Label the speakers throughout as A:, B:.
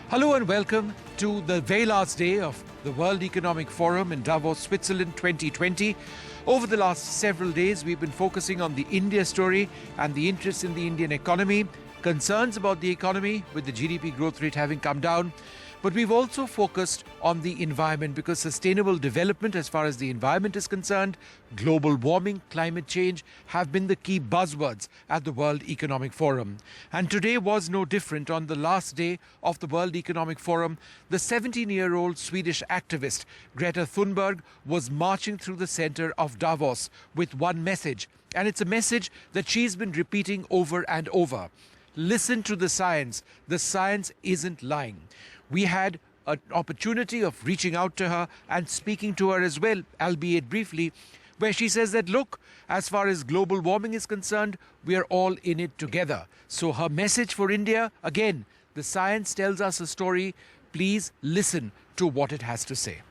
A: Hello and welcome to the very last day of the World Economic Forum in Davos, Switzerland 2020. Over the last several days, we've been focusing on the India story and the interest in the Indian economy, concerns about the economy with the GDP growth rate having come down. But we've also focused on the environment because sustainable development as far as the environment is concerned, global warming, climate change have been the key buzzwords at the World Economic Forum. And today was no different. On the last day of the World Economic Forum, the 17-year-old Swedish activist Greta Thunberg was marching through the center of Davos with one message. And it's a message that she's been repeating over and over. Listen to the science. The science isn't lying. We had an opportunity of reaching out to her and speaking to her as well, albeit briefly, where she says that, look, as far as global warming is concerned, we are all in it together. So her message for India, again, the science tells us a story. Please listen to what it has to say.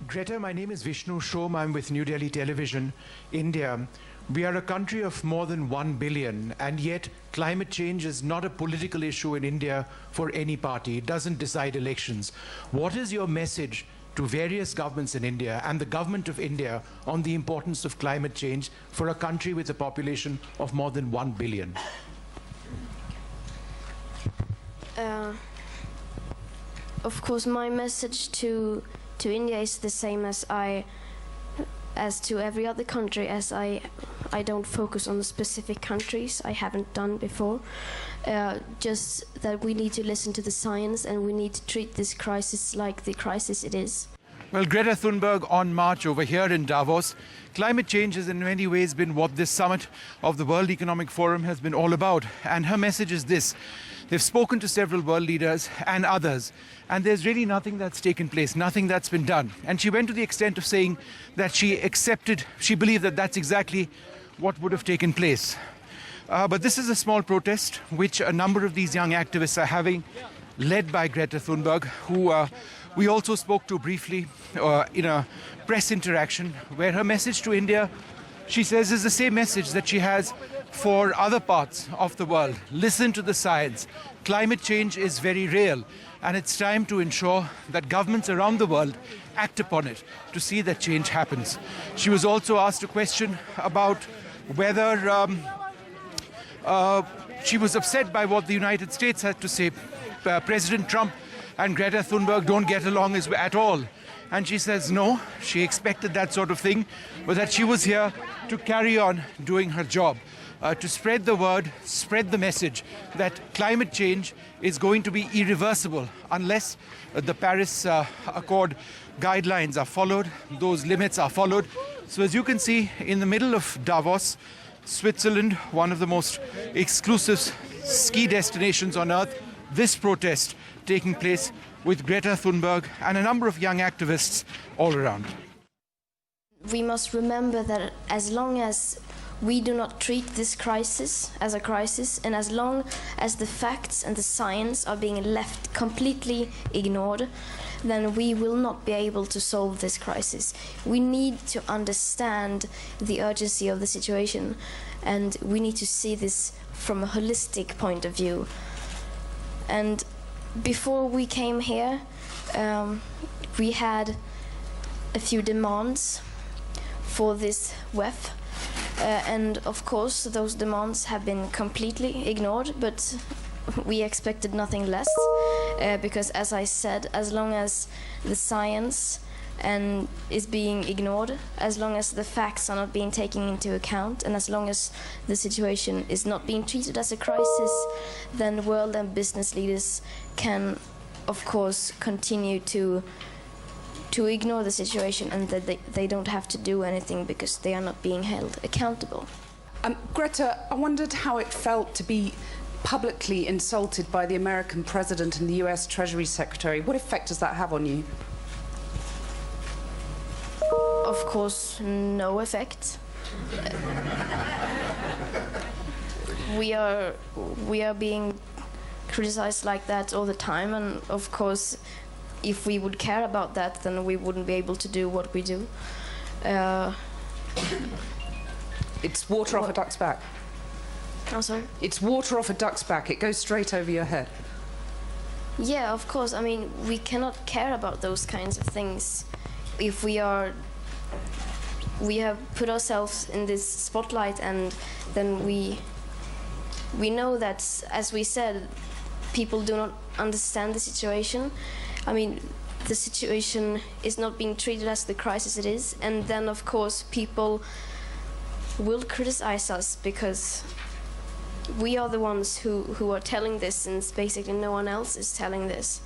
B: Greta, my name is Vishnu. I'm with New Delhi Television, India. We are a country of more than 1 billion, and yet climate change is not a political issue in India for any party. It doesn't decide elections. What is your message to various governments in India and the government of India on the importance of climate change for a country with a population of more than 1 billion?
C: Of course, my message to India is the same as to every other country, as I don't focus on the specific countries. I haven't done before. Just that we need to listen to the science and we need to treat this crisis like the crisis it is.
A: Well, Greta Thunberg on march over here in Davos. Climate change has in many ways been what this summit of the World Economic Forum has been all about. And her message is this. They've spoken to several world leaders and others, and there's really nothing that's taken place, nothing that's been done. And she went to the extent of saying that she believed that that's exactly what would have taken place. But this is a small protest which a number of these young activists are having, led by Greta Thunberg, who we also spoke to briefly in a press interaction, where her message to India, she says, is the same message that she has for other parts of the world. Listen to the science. Climate change is very real, and it's time to ensure that governments around the world act upon it to see that change happens. She was also asked a question about whether she was upset by what the United States had to say. President Trump and Greta Thunberg don't get along at all. And she says no, she expected that sort of thing, but that she was here to carry on doing her job, to spread the word, spread the message that climate change is going to be irreversible unless the Paris Accord guidelines are followed, those limits are followed. So as you can see, in the middle of Davos, Switzerland, one of the most exclusive ski destinations on earth, this protest taking place with Greta Thunberg and a number of young activists all around.
C: We must remember that as long as we do not treat this crisis as a crisis, and as long as the facts and the science are being left completely ignored, then we will not be able to solve this crisis. We need to understand the urgency of the situation, and we need to see this from a holistic point of view. And before we came here, we had a few demands for this W.E.F. And of course, those demands have been completely ignored, but we expected nothing less. Because as I said, as long as the science is being ignored, as long as the facts are not being taken into account, and as long as the situation is not being treated as a crisis, then world and business leaders can, of course, continue to ignore the situation, and that they don't have to do anything because they are not being held accountable.
D: Greta, I wondered how it felt to be publicly insulted by the American president and the US Treasury Secretary. What effect does that have on you?
C: Of course, no effect. We are being criticized like that all the time, and of course, if we would care about that, then we wouldn't be able to do what we do.
D: It's water off a duck's back.
C: Oh, sorry?
D: It's water off a duck's back. It goes straight over your head.
C: Yeah, of course. I mean, we cannot care about those kinds of things if we have put ourselves in this spotlight, and then we know that, as we said, people do not understand the situation. I mean, the situation is not being treated as the crisis it is, and then of course people will criticize us because we are the ones who are telling this, and basically no one else is telling this.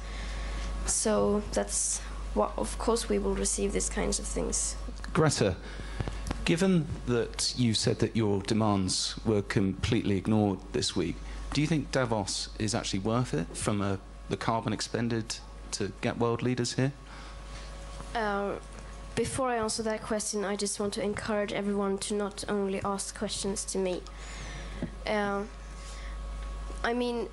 C: So that's what, of course, we will receive these kinds of things.
E: Greta, given that you said that your demands were completely ignored this week, do you think Davos is actually worth it from the carbon expended to get world leaders here?
C: Before I answer that question, I just want to encourage everyone to not only ask questions to me. I mean,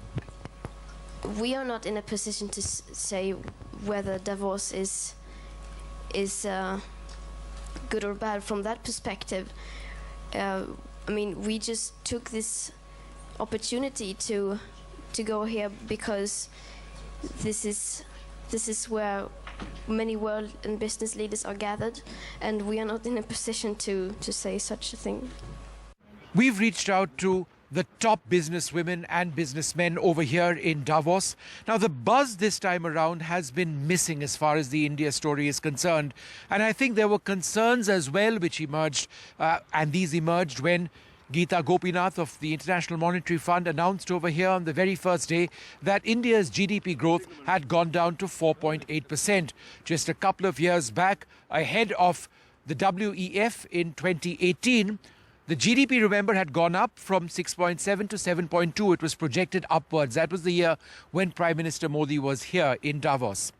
C: we are not in a position to say whether Davos is good or bad from that perspective. I mean, we just took this opportunity to go here because this is where many world and business leaders are gathered, and we are not in a position to say such a thing.
A: We've reached out to the top businesswomen and businessmen over here in Davos. Now, the buzz this time around has been missing as far as the India story is concerned. And I think there were concerns as well which emerged, and these emerged when Geeta Gopinath of the International Monetary Fund announced over here on the very first day that India's GDP growth had gone down to 4.8%, just a couple of years back, ahead of the W.E.F. in 2018. The GDP, remember, had gone up from 6.7 to 7.2. It was projected upwards. That was the year when Prime Minister Modi was here in Davos.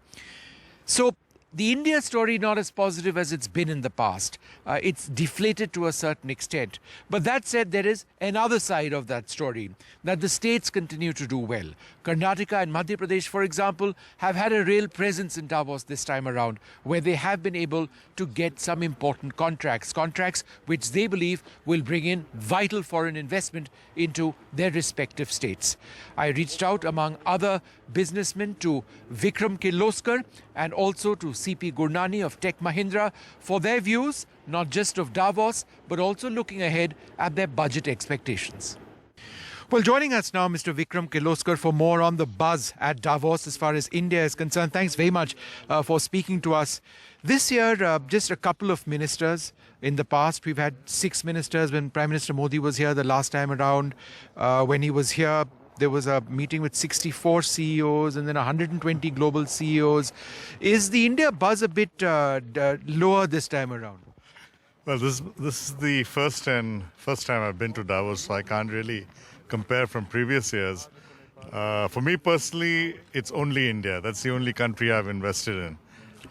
A: So the India story not as positive as it's been in the past. It's deflated to a certain extent. But that said, there is another side of that story, that the states continue to do well. Karnataka and Madhya Pradesh, for example, have had a real presence in Davos this time around, where they have been able to get some important contracts which they believe will bring in vital foreign investment into their respective states. I reached out, among other businessmen, to Vikram Kirloskar and also to C.P. Gurnani of Tech Mahindra for their views, not just of Davos, but also looking ahead at their budget expectations. Well, joining us now, Mr. Vikram Kirloskar, for more on the buzz at Davos as far as India is concerned. Thanks very much for speaking to us. This year, just a couple of ministers. In the past, we've had 6 ministers when Prime Minister Modi was here the last time around. When he was here, there was a meeting with 64 CEOs and then 120 global CEOs. Is the India buzz a bit lower this time around?
F: Well, this is the first time I've been to Davos, so I can't really compare from previous years. For me personally, it's only India. That's the only country I've invested in.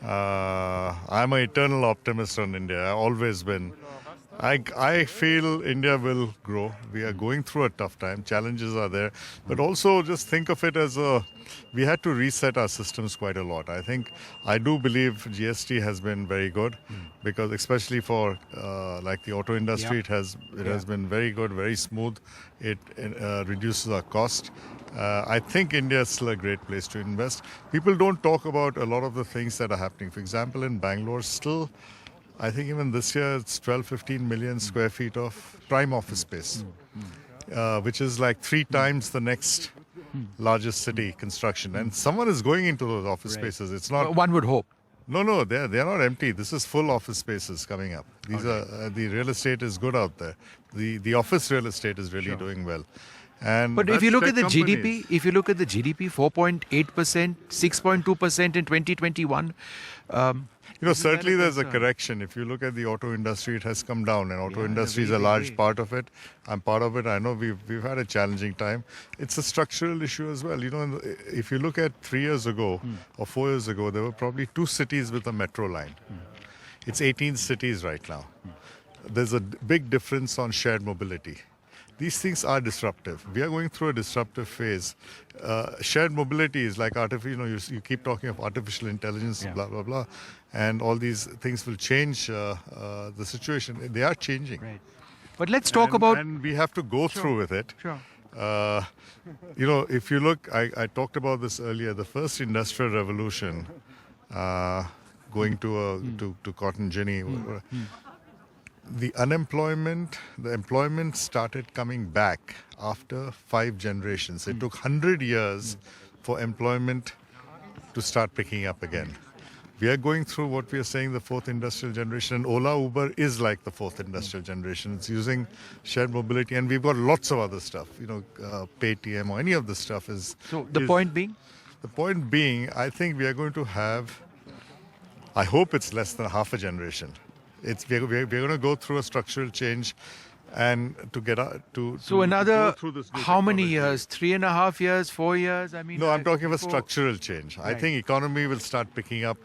F: I'm an eternal optimist on India. I've always been. I feel India will grow. We are going through a tough time. Challenges are there. But also just think of it as we had to reset our systems quite a lot. I do believe GST has been very good because especially for like the auto industry, it has been very good, very smooth. It reduces our cost. I think India is still a great place to invest. People don't talk about a lot of the things that are happening. For example, in Bangalore, still, I think even this year, it's 12-15 million square feet of prime office space, which is like 3 times the next largest city construction. And someone is going into those office spaces. It's not.
A: One would hope.
F: No, they're not empty. This is full office spaces coming up. These are the real estate is good out there. The office real estate is really doing well.
A: But if you look at the GDP, 4.8%, 6.2% in 2021.
F: Certainly there's a correction. If you look at the auto industry, it has come down, and auto industry is a large part of it. I'm part of it. I know we've had a challenging time. It's a structural issue as well. If you look at 3 years ago or 4 years ago, there were probably 2 cities with a metro line. It's 18 cities right now. There's a big difference on shared mobility. These things are disruptive. We are going through a disruptive phase. Shared mobility is like artificial. You keep talking of artificial intelligence, blah blah blah, and all these things will change the situation. They are changing.
A: Right. But let's talk about.
F: And we have to go through with it.
A: Sure.
F: If you look, I talked about this earlier, the first industrial revolution, going to cotton ginny, the employment started coming back after 5 generations. It took 100 years for employment to start picking up again. We are going through what we are saying the 4th industrial generation, and Ola, Uber is like the 4th industrial generation. It's using shared mobility, and we've got lots of other stuff, Paytm or any of this stuff is...
A: So the point being?
F: The point being, I think we are going to have, I hope it's less than half a generation. We're going to go through a structural change, and to get to
A: So another,
F: go through this new
A: how many
F: technology.
A: years? 3.5 years, 4 years? I mean,
F: No, I'm talking about
A: before-
F: structural change. I
A: Right.
F: think economy will start picking up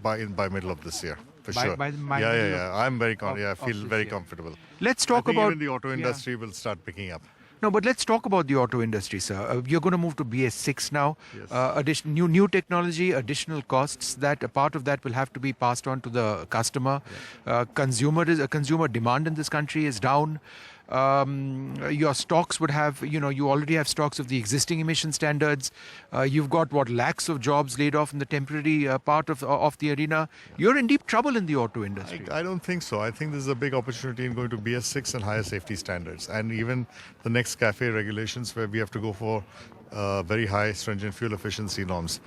F: by middle of this year, for
A: By-
F: sure.
A: by the middle
F: yeah. I'm very
A: of
F: I feel
A: this
F: very
A: year.
F: comfortable.
A: Let's
F: I
A: talk
F: think
A: about
F: even the auto industry will start picking up.
A: No, but let's talk about the auto industry, sir. You're going to move to BS6 now.
F: Yes.
A: New technology, additional costs. That a part of that will have to be passed on to the customer. Consumer demand in this country is down. Your stocks would have, you already have stocks of the existing emission standards. You've got lakhs of jobs laid off in the temporary part of the arena. You're in deep trouble in the auto industry.
F: I don't think so. I think this is a big opportunity in going to BS6 and higher safety standards, and even the next CAFE regulations where we have to go for very high stringent fuel efficiency norms.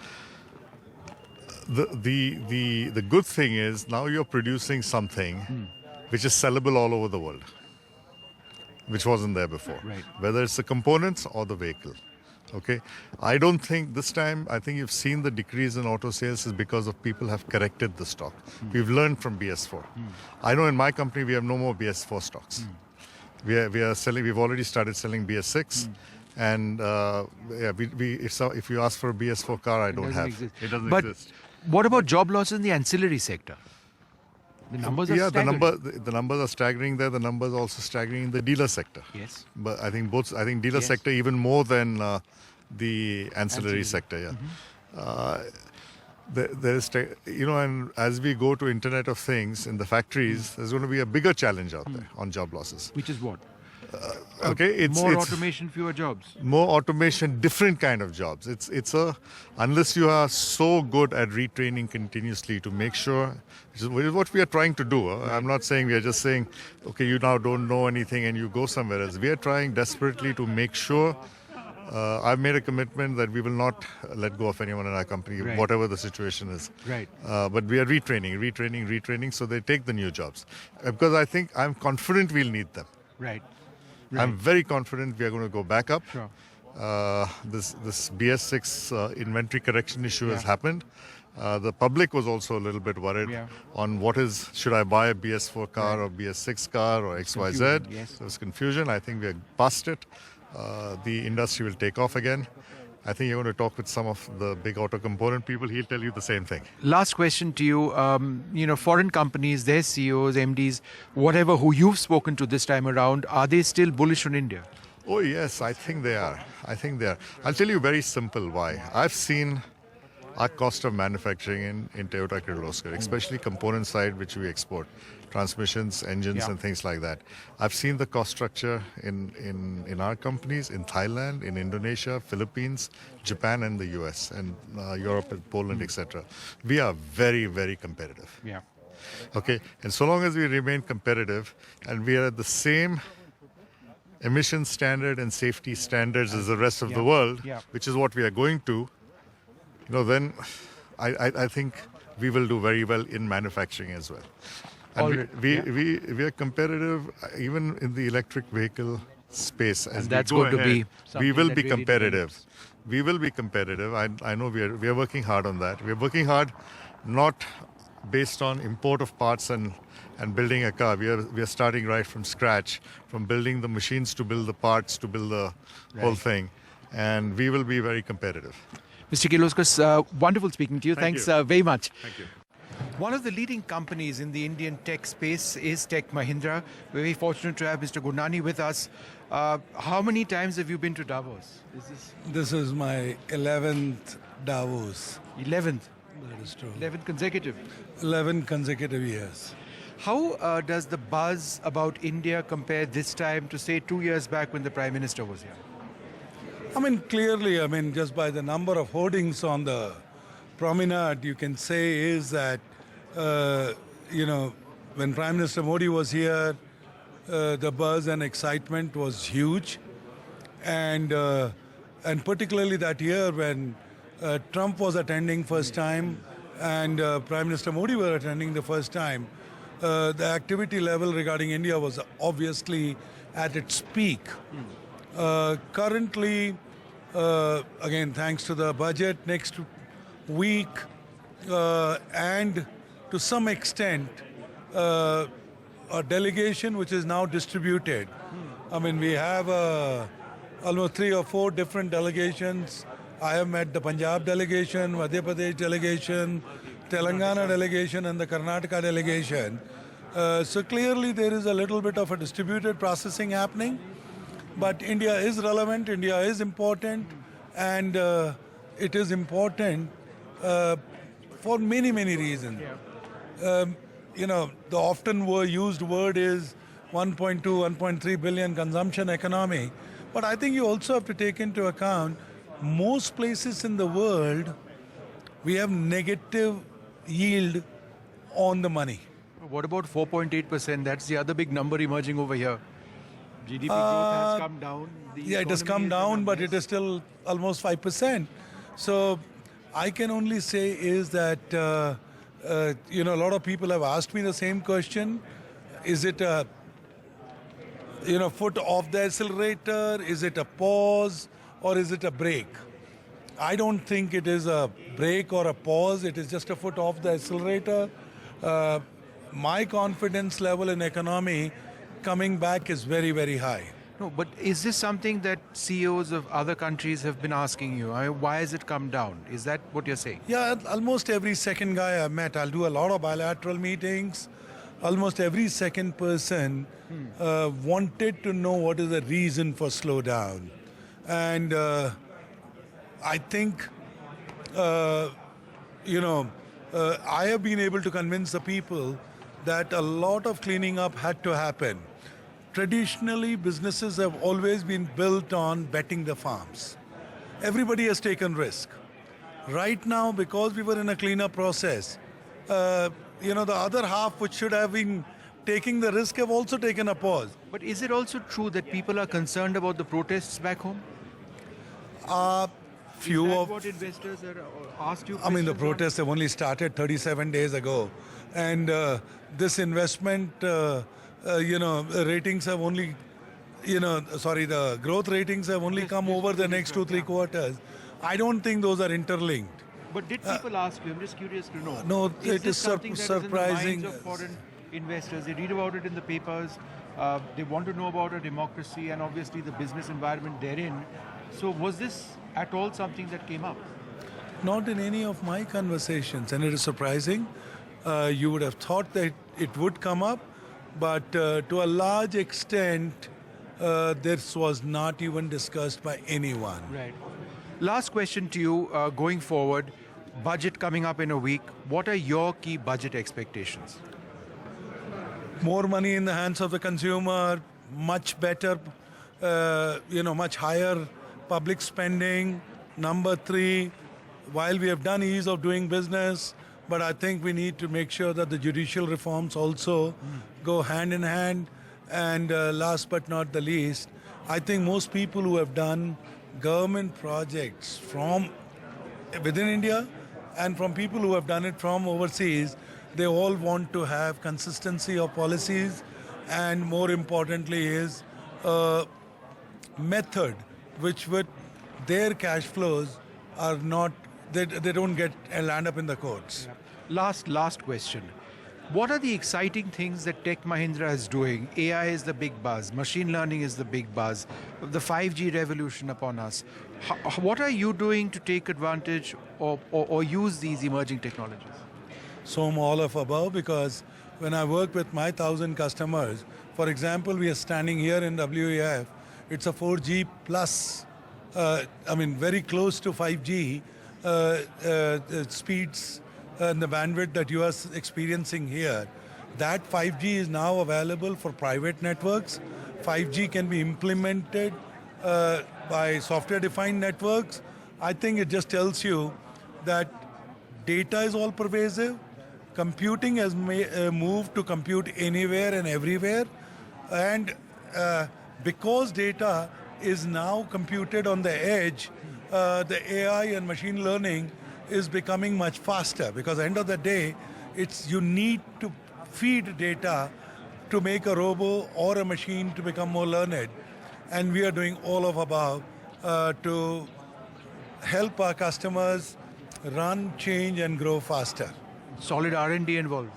F: The good thing is now you're producing something which is sellable all over the world, which wasn't there before.
A: Right.
F: Whether it's the components or the vehicle. Okay, I don't think this time, I think you've seen the decrease in auto sales is because of people have corrected the stock. We've learned from BS4. I know in my company we have no more BS4 stocks. We are selling, we've already started selling BS6. And if you ask for a BS4 car, I don't
A: doesn't
F: have.
A: exist.
F: It doesn't
A: But
F: exist.
A: what about job losses in the ancillary sector? The numbers are staggering.
F: The numbers are staggering there. The numbers are also staggering in the dealer sector.
A: Yes.
F: But I think dealer
A: Yes.
F: sector even more than the ancillary sector. Yeah. There is, and as we go to Internet of Things in the factories, there's going to be a bigger challenge out there on job losses.
A: Which is what?
F: Okay,
A: More automation, fewer jobs.
F: More automation, different kind of jobs. Unless you are so good at retraining continuously to make sure, which is what we are trying to do. I'm not saying, we are just saying, okay, you now don't know anything and you go somewhere else. We are trying desperately to make sure. I've made a commitment that we will not let go of anyone in our company,
A: Right.
F: whatever the situation is.
A: Right.
F: But we are retraining, so they take the new jobs. Because I'm confident we'll need them.
A: Right.
F: I'm very confident we are going to go back up.
A: Sure.
F: This BS6 inventory correction issue has
A: Yeah.
F: happened. The public was also a little bit worried
A: Yeah.
F: on should I buy a BS4 car or BS6 car or XYZ.
A: Confusion, yes.
F: There was confusion. I think we are past it. The industry will take off again. I think you're going to talk with some of the big auto component people. He'll tell you the same thing.
A: Last question to you. Foreign companies, their CEOs, MDs, whatever, who you've spoken to this time around, are they still bullish on India?
F: Oh, yes, I think they are. I'll tell you very simple why. I've seen our cost of manufacturing in Toyota Kirloskar, especially component side, which we export, transmissions, engines, and things like that. I've seen the cost structure in our companies in Thailand, in Indonesia, Philippines, Japan, and the US, and Europe, and Poland, etc. We are very, very competitive.
A: Yeah.
F: Okay, and so long as we remain competitive and we are at the same emission standard and safety standards as the rest of the world, which is what we are going to, then I think we will do very well in manufacturing as well. And we are competitive even in the electric vehicle space. As
A: that's
F: we go
A: going to be
F: ahead,
A: something
F: we will
A: that
F: be
A: really
F: competitive.
A: develops.
F: We will be competitive. I know we are working hard on that. We are working hard, not based on import of parts and building a car. We are starting right from scratch, from building the machines to build the parts to build the whole thing, and we will be very competitive.
A: Mr. Kirloskar, wonderful speaking to you. Thanks very much.
F: Thank you.
A: One of the leading companies in the Indian tech space is Tech Mahindra. We're very fortunate to have Mr. Gurnani with us. How many times have you been to Davos?
G: This is my 11th Davos.
A: 11th.
G: That is true.
A: 11 consecutive.
G: 11 consecutive years.
A: How does the buzz about India compare this time to, say, 2 years back when the Prime Minister was here?
G: I mean, clearly, I mean, just by the number of hoardings on the promenade, you can say is that, when Prime Minister Modi was here, the buzz and excitement was huge. And particularly that year when Trump was attending first time and Prime Minister Modi were attending the first time, the activity level regarding India was obviously at its peak. Currently, again, thanks to the budget next week and to some extent a delegation which is now distributed. I mean, we have almost 3 or 4 different delegations. I have met the Punjab delegation, Madhya Pradesh delegation, Telangana delegation and the Karnataka delegation. So clearly there is a little bit of a distributed processing happening. But India is relevant, India is important, and it is important for many, many reasons. The often used word is 1.2, 1.3 billion consumption economy. But I think you also have to take into account most places in the world, we have negative yield on the money.
B: What about 4.8%? That's the other big number emerging over here. GDP growth has come down.
G: It has come down, but it is still almost 5%. So I can only say is that, a lot of people have asked me the same question. Is it a, foot off the accelerator? Is it a pause? Or is it a break? I don't think it is a break or a pause. It is just a foot off the accelerator. My confidence level in economy coming back is very, very high.
B: No, but is this something that CEOs of other countries have been asking you? Why has it come down? Is that what you're saying?
G: Yeah, almost every second guy I've met, I'll do a lot of bilateral meetings. Almost every second person wanted to know what is the reason for slowdown. And I think, I have been able to convince the people that a lot of cleaning up had to happen. Traditionally, businesses have always been built on betting the farms. Everybody has taken risk. Right now, because we were in a cleanup process, the other half which should have been taking the risk have also taken a pause.
B: But is it also true that people are concerned about the protests back home?
G: Few of
B: what investors are asked you?
G: I mean, the protests have only started 37 days ago. And this investment, ratings have only, the growth ratings have only come over the next 2-3 quarters. I don't think those are interlinked.
B: But did people ask you? I'm just curious to know.
G: No, it is
B: something that
G: surprising.
B: is in the minds of foreign investors. They read about it in the papers. They want to know about a democracy and obviously the business environment therein. So was this at all something that came up?
G: Not in any of my conversations, and it is surprising. You would have thought that it would come up, but to a large extent, this was not even discussed by anyone.
B: Right. Last question to you, going forward, budget coming up in a week. What are your key budget expectations?
G: More money in the hands of the consumer, much better, much higher public spending. Number 3, while we have done ease of doing business, but I think we need to make sure that the judicial reforms also go hand in hand. And last but not the least, I think most people who have done government projects from within India and from people who have done it from overseas, they all want to have consistency of policies, and more importantly is a method which with their cash flows are not, they don't get land up in the courts.
B: Last question. What are the exciting things that Tech Mahindra is doing? AI is the big buzz. Machine learning is the big buzz. The 5G revolution upon us. What are you doing to take advantage or use these emerging technologies?
G: So I'm all of above, because when I work with my 1,000 customers, for example, we are standing here in W.E.F. It's a 4G plus, very close to 5G speeds and the bandwidth that you are experiencing here. That 5G is now available for private networks. 5G can be implemented by software-defined networks. I think it just tells you that data is all pervasive. Computing has moved to compute anywhere and everywhere. And because data is now computed on the edge, the AI and machine learning is becoming much faster, because at the end of the day, you need to feed data to make a robo or a machine to become more learned. And we are doing all of above to help our customers run, change, and grow faster.
B: Solid R&D involved.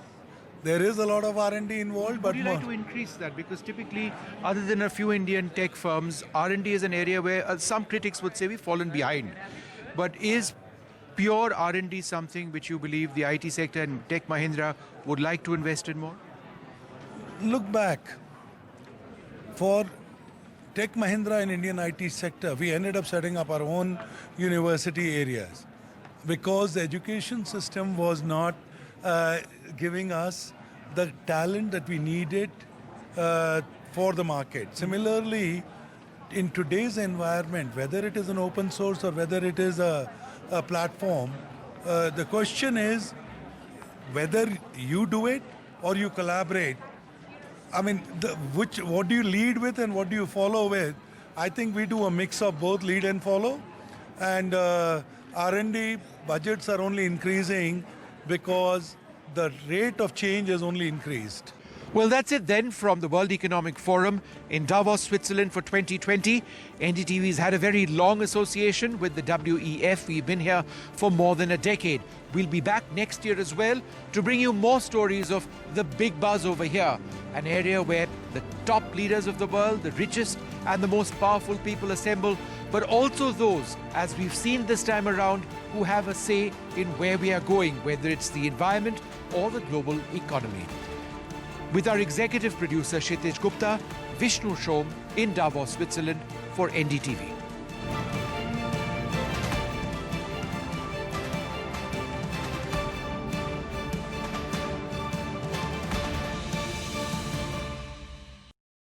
G: There is a lot of R&D involved, but
B: Would you like to increase that? Because typically, other than a few Indian tech firms, R&D is an area where some critics would say we've fallen behind. But is pure R&D something which you believe the IT sector and Tech Mahindra would like to invest in more?
G: look back. For Tech Mahindra and Indian IT sector, we ended up setting up our own university areas because the education system was not giving us the talent that we needed for the market. Similarly, in today's environment, whether it is an open source or whether it is a platform, the question is whether you do it or you collaborate. I mean, what do you lead with and what do you follow with? I think we do a mix of both lead and follow. And R&D budgets are only increasing because the rate of change has only increased.
A: Well, that's it then from the World Economic Forum in Davos, Switzerland for 2020. NDTV's had a very long association with the W.E.F. We've been here for more than a decade. We'll be back next year as well to bring you more stories of the big buzz over here, an area where the top leaders of the world, the richest and the most powerful people assemble, but also those, as we've seen this time around, who have a say in where we are going, whether it's the environment or the global economy. With our executive producer Kshitij Gupta, Vishnu Shom in Davos, Switzerland for NDTV.